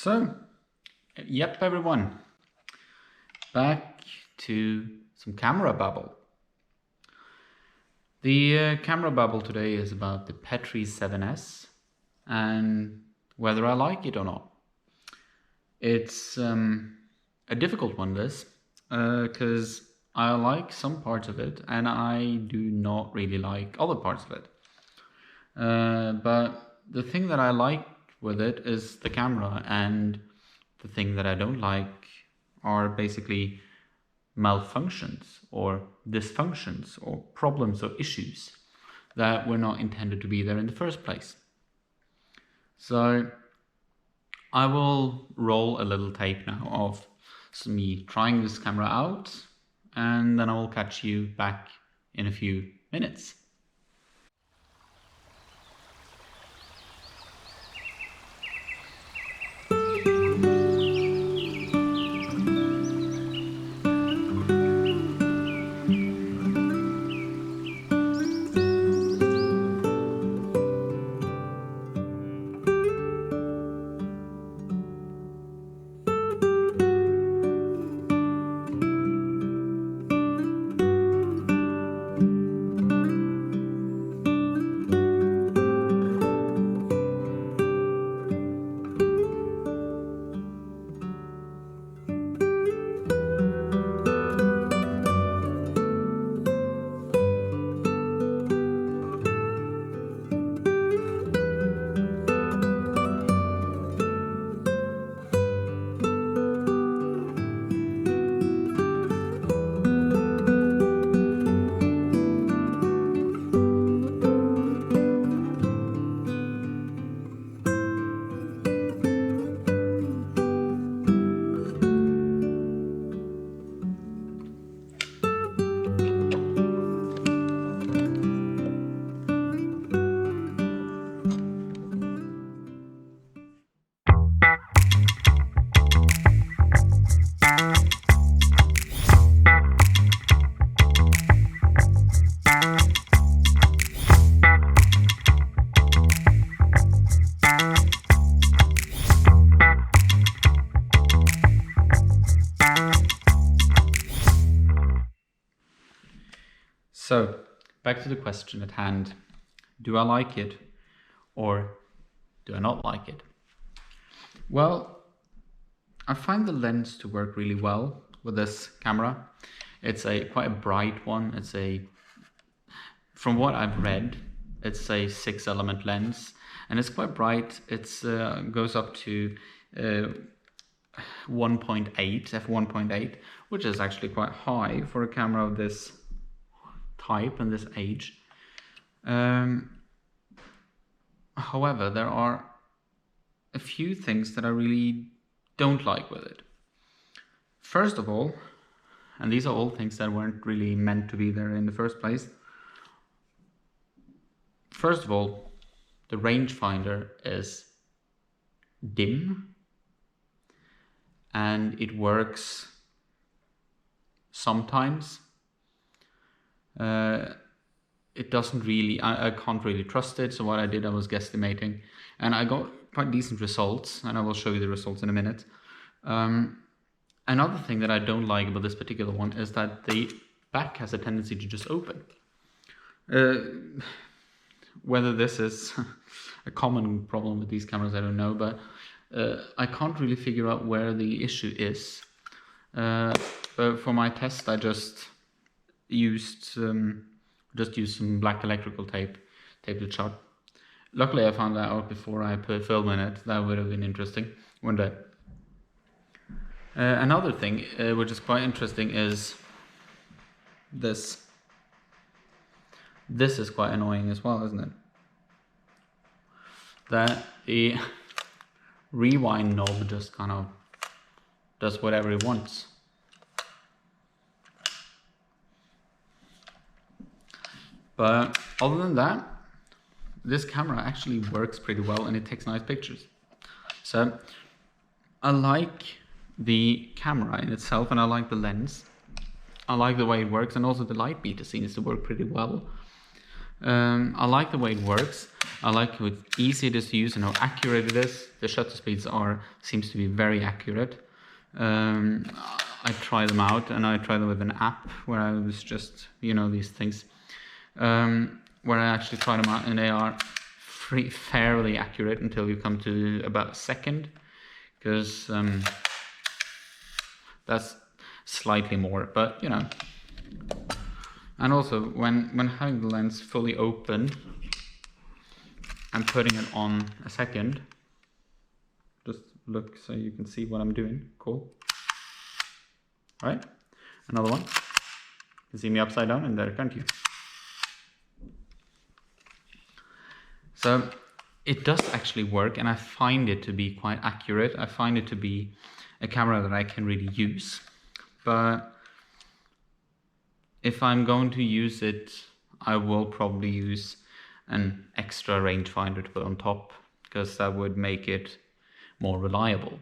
So, yep everyone, back to some camera babble. The camera babble today is about the Petri 7S and whether I like it or not. It's a difficult one, this, because I like some parts of it and I do not really like other parts of it. But the thing that I like with it is the camera, and the thing that I don't like are basically malfunctions or dysfunctions or problems or issues that were not intended to be there in the first place. So I will roll a little tape now of me trying this camera out, and then I will catch you back in a few minutes. So, back to the question at hand. Do I like it or do I not like it? Well, I find the lens to work really well with this camera. It's quite a bright one. From what I've read, it's a 6-element lens and it's quite bright. It goes up to 1.8, f1.8, which is actually quite high for a camera of this type and this age. However, there are a few things that I really don't like with it. First of all, and these are all things that weren't really meant to be there in the first place. First of all, the rangefinder is dim and it works sometimes. It doesn't really, I can't really trust it, so what I did, I was guesstimating and I got quite decent results, and I will show you the results in a minute. Another thing that I don't like about this particular one is that the back has a tendency to just open. Whether this is a common problem with these cameras, I don't know, but I can't really figure out where the issue is. But for my test, I just used some black electrical tape, taped it shut. Luckily I found that out before I put film in it. That would have been interesting one day. Another thing which is quite interesting is this. This is quite annoying as well, isn't it? That the rewind knob just kind of does whatever it wants. But other than that, this camera actually works pretty well and it takes nice pictures. So I like the camera in itself and I like the lens. I like the way it works, and also the light meter seems to work pretty well. I like the way it works, I like how easy it is to use and how accurate it is. The shutter speeds seems to be very accurate. I try them out, and I try them with an app where I was just, these things, where I actually try them out, and they are fairly accurate until you come to about a second, because that's slightly more, but and also when having the lens fully open and putting it on a second, just look so you can see what I'm doing. Cool. All right, another one. You can see me upside down in there, can't you? So it does actually work, and I find it to be quite accurate. I find it to be a camera that I can really use. But if I'm going to use it, I will probably use an extra rangefinder to put on top, because that would make it more reliable.